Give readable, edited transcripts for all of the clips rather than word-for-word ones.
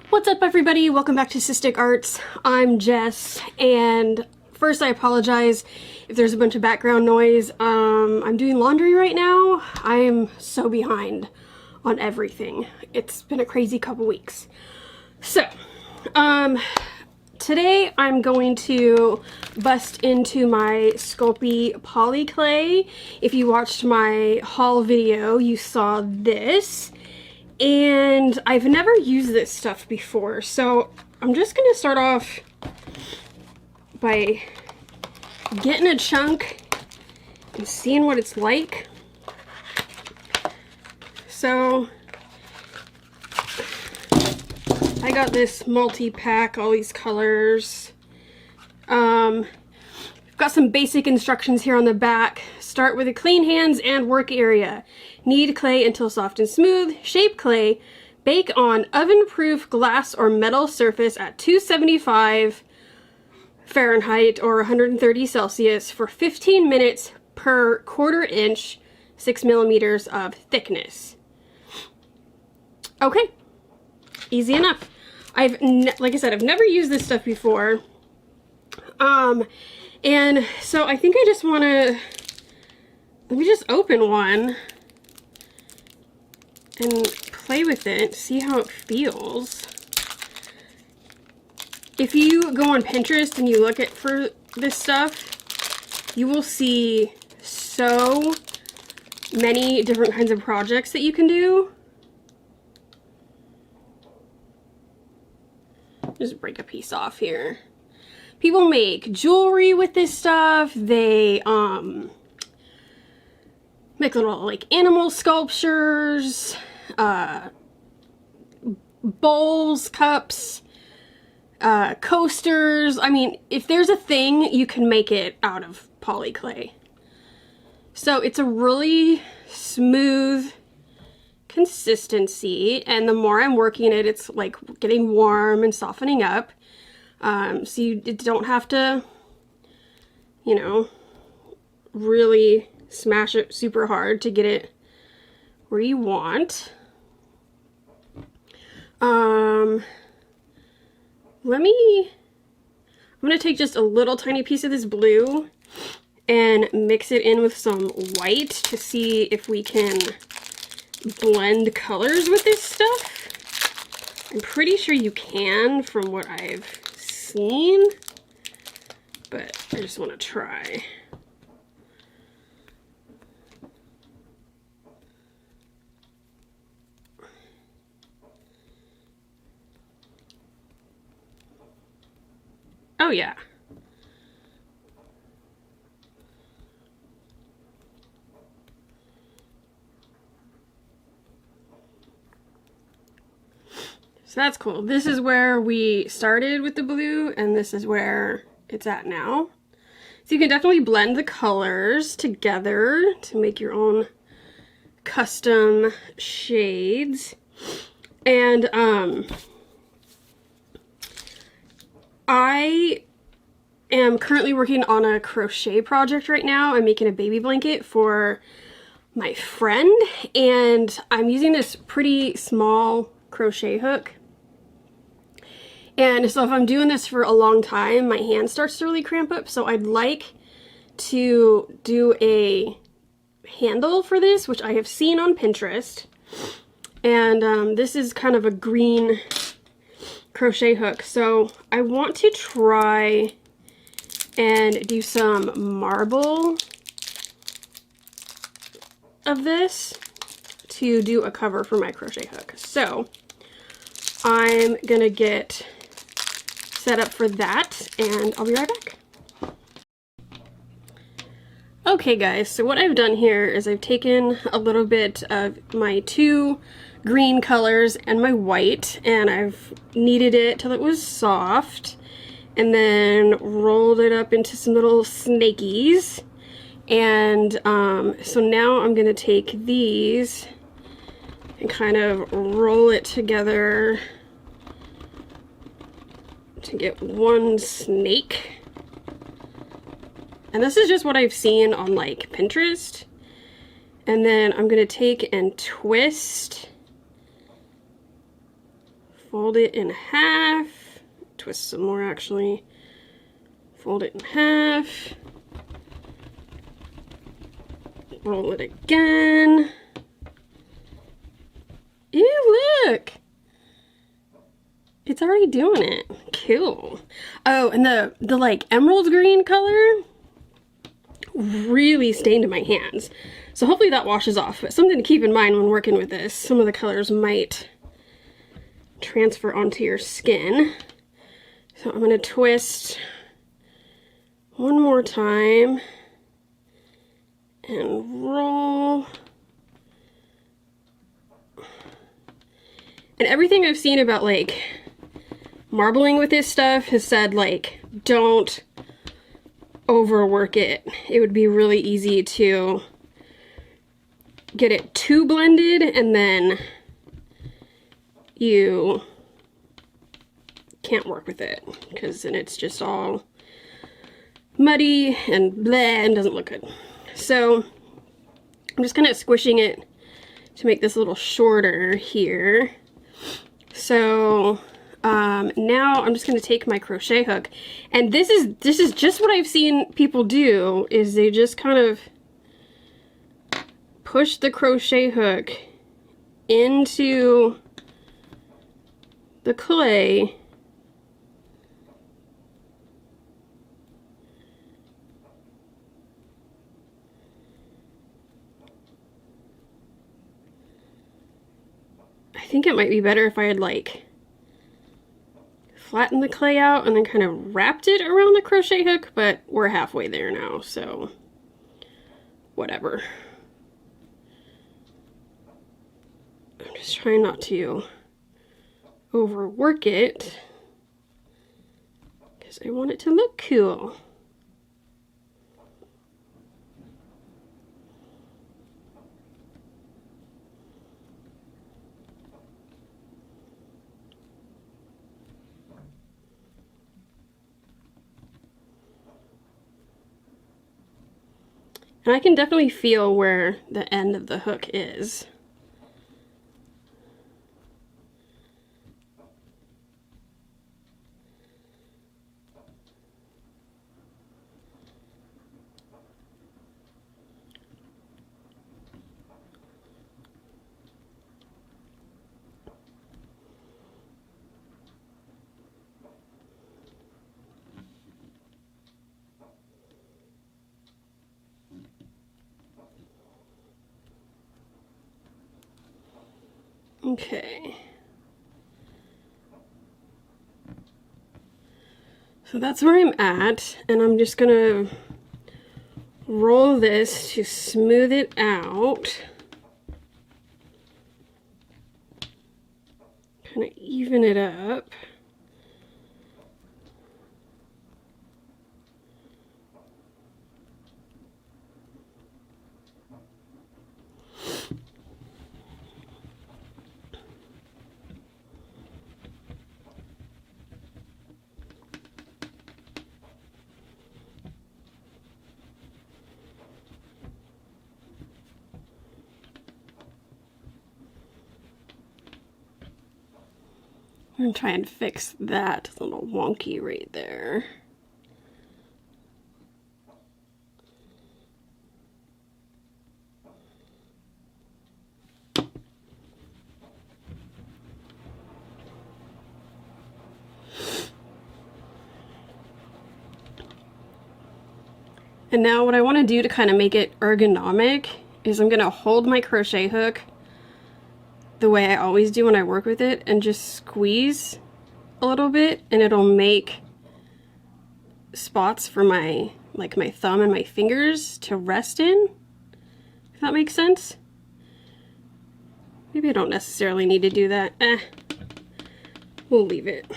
What's up, everybody? Welcome back to Cystic Arts. I'm Jess, and first I apologize if there's a bunch of background noise. I'm doing laundry right now. I am so behind on everything. It's been a crazy couple weeks. So, today I'm going to bust into my Sculpey Poly Clay. If you watched my haul video, you saw this. And I've never used this stuff before, so I'm just going to start off by getting a chunk and seeing what it's like. So I got this multi-pack, all these colors. I've got some basic instructions here on the back. Start with a clean hands and work area. Knead clay until soft and smooth. Shape clay. Bake on oven-proof glass or metal surface at 275 Fahrenheit or 130 Celsius for 15 minutes per 1/4 inch, 6 millimeters of thickness. Okay, easy enough. Like I said, I've never used this stuff before. And so I think I just want to, let me just open one and play with it, see how it feels. If you go on Pinterest and you look for this stuff, you will see so many different kinds of projects that you can do. Just break a piece off here. People make jewelry with this stuff. They make little like animal sculptures, bowls, cups, coasters. I mean, if there's a thing, you can make it out of poly clay. So it's a really smooth consistency, and the more I'm working it, it's like getting warm and softening up. So you don't have to, you know, really smash it super hard to get it where you want. I'm gonna take just a little tiny piece of this blue and mix it in with some white to see if we can blend colors with this stuff. I'm pretty sure you can from what I've seen, but I just want to try. Oh yeah. So that's cool. This is where we started with the blue, and this is where it's at now. So you can definitely blend the colors together to make your own custom shades. And I am currently working on a crochet project right now. I'm making a baby blanket for my friend, and I'm using this pretty small crochet hook. And so if I'm doing this for a long time, my hand starts to really cramp up. So I'd like to do a handle for this, which I have seen on Pinterest. And this is kind of a green crochet hook. So I want to try and do some marble of this to do a cover for my crochet hook. So I'm gonna get set up for that, and I'll be right back. Okay guys, so what I've done here is I've taken a little bit of my two green colors and my white, and I've kneaded it till it was soft, and then rolled it up into some little snakies. And so now I'm gonna take these and kind of roll it together to get one snake. And this is just what I've seen on like Pinterest. And then I'm gonna take and twist fold it in half, twist some more actually, fold it in half, roll it again. Ew, look! It's already doing it. Cool. Oh, and the like emerald green color really stained my hands. So hopefully that washes off, but something to keep in mind when working with this, some of the colors might transfer onto your skin. So I'm gonna twist one more time and roll. And everything I've seen about like marbling with this stuff has said like, don't overwork it. It would be really easy to get it too blended and then you can't work with it because then it's just all muddy and bleh and doesn't look good. So I'm just kind of squishing it to make this a little shorter here. So now I'm just going to take my crochet hook, and this is just what I've seen people do, is they just kind of push the crochet hook into the clay I think it might be better if I had like flattened the clay out and then kind of wrapped it around the crochet hook, but we're halfway there now, so whatever. I'm just trying not to overwork it because I want it to look cool. And I can definitely feel where the end of the hook is. Okay. So that's where I'm at, and I'm just gonna roll this to smooth it out. Kind of even it up. I'm gonna try and fix that little wonky right there. And now what I want to do to kind of make it ergonomic is I'm gonna hold my crochet hook the way I always do when I work with it and just squeeze a little bit, and it'll make spots for my my thumb and my fingers to rest in, if that makes sense. Maybe I don't necessarily need to do that. We'll leave it.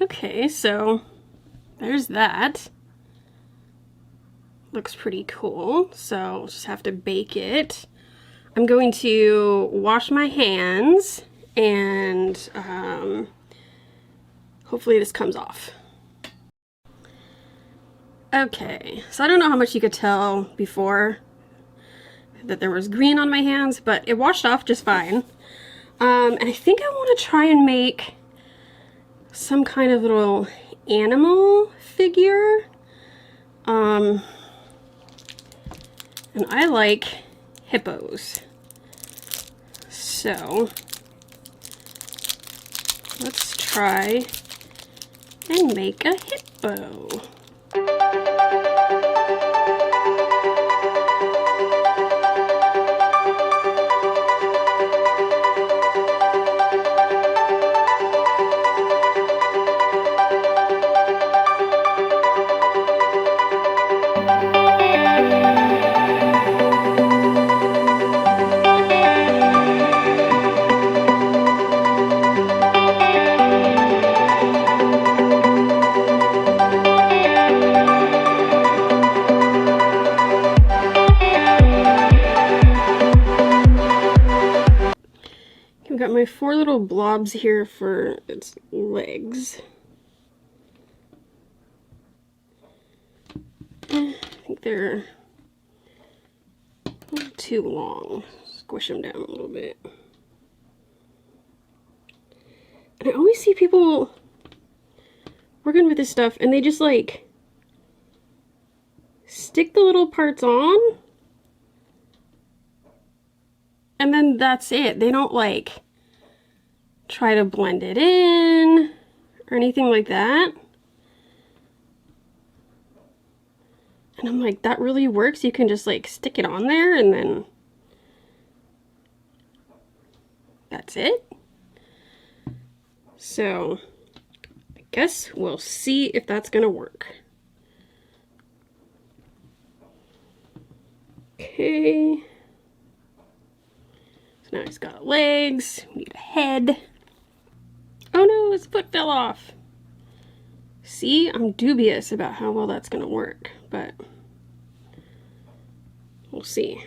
Okay, so there's that. looks pretty cool. So I'll just have to bake it. I'm going to wash my hands and hopefully this comes off. Okay, so I don't know how much you could tell before that there was green on my hands, but it washed off just fine. And I think I want to try and make some kind of little animal figure. And I like hippos. So let's try and make a hippo. I've got my 4 little blobs here for its legs. I think they're a little too long. Squish them down a little bit. And I always see people working with this stuff and they just like stick the little parts on and then that's it. They don't like try to blend it in or anything like that. And I'm like, that really works? You can just like stick it on there and then that's it? So I guess we'll see if that's gonna work. Okay. So now he's got legs, we need a head. Oh no, his foot fell off. See, I'm dubious about how well that's gonna work, but we'll see.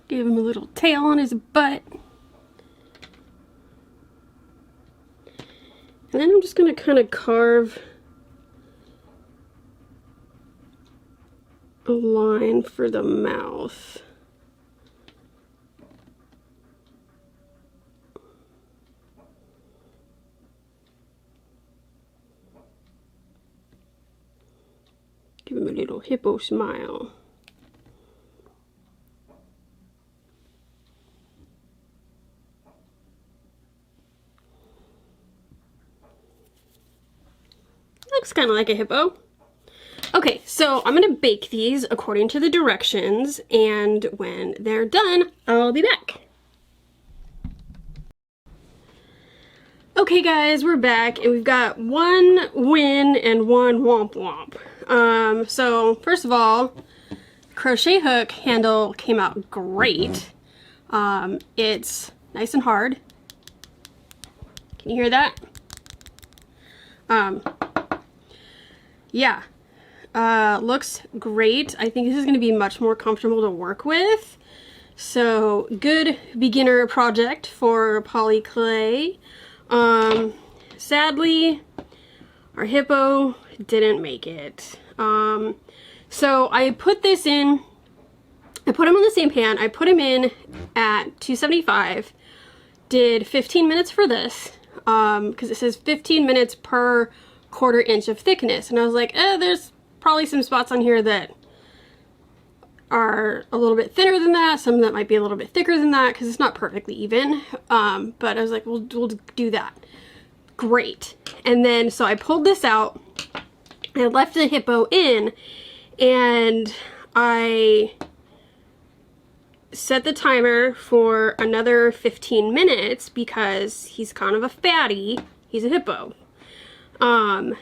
Give him a little tail on his butt. And then I'm just going to kind of carve a line for the mouth. Give him a little hippo smile. Looks kind of like a hippo. Okay, so I'm gonna bake these according to the directions, and when they're done, I'll be back. Okay guys, we're back, and we've got one win and one womp womp. So first of all, crochet hook handle came out great. It's nice and hard. Can you hear that? Yeah. Looks great. I think this is going to be much more comfortable to work with. So, good beginner project for poly clay. Sadly, our hippo didn't make it. So I put this in, I put him on the same pan. I put him in at 275, did 15 minutes for this, because it says 15 minutes per quarter inch of thickness. And I was like, there's probably some spots on here that are a little bit thinner than that, some that might be a little bit thicker than that, because it's not perfectly even. But I was like, we'll do that. Great. And then, so I pulled this out, I left the hippo in, and I set the timer for another 15 minutes because he's kind of a fatty. He's a hippo. And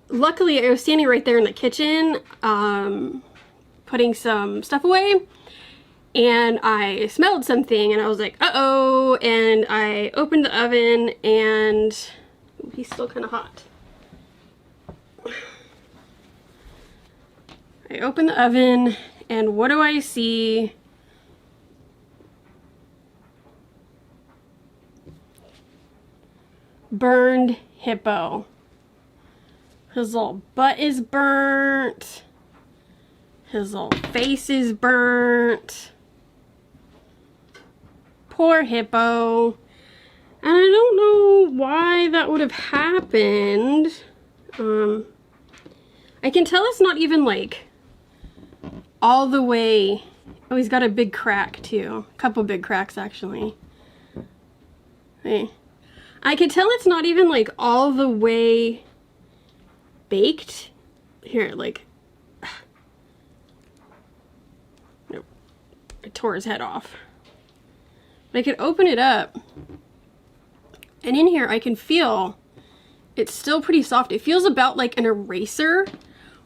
luckily I was standing right there in the kitchen, putting some stuff away, and I smelled something and I was like, uh-oh, and I opened the oven and he's still kind of hot. I open the oven and what do I see? Burned hippo. His little butt is burnt. His little face is burnt. Poor hippo. And I don't know why that would have happened. I can tell it's not even like all the way. Oh, he's got a big crack too. A couple big cracks actually. Hey. I can tell it's not even like all the way baked. Here, like, nope. I tore his head off. But I could open it up, and in here I can feel it's still pretty soft. It feels about like an eraser,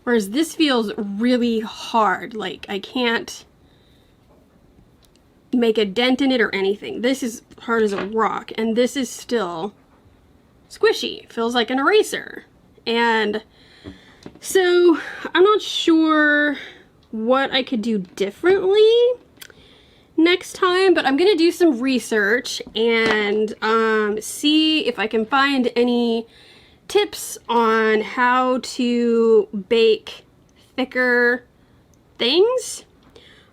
whereas this feels really hard. Like I can't make a dent in it or anything. This is hard as a rock, and this is still squishy. It feels like an eraser. And so I'm not sure what I could do differently next time, but I'm gonna do some research and see if I can find any tips on how to bake thicker things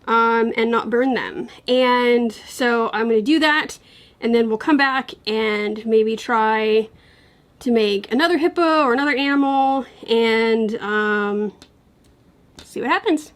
and not burn them. And so I'm gonna do that, and then we'll come back and maybe try to make another hippo or another animal and see what happens.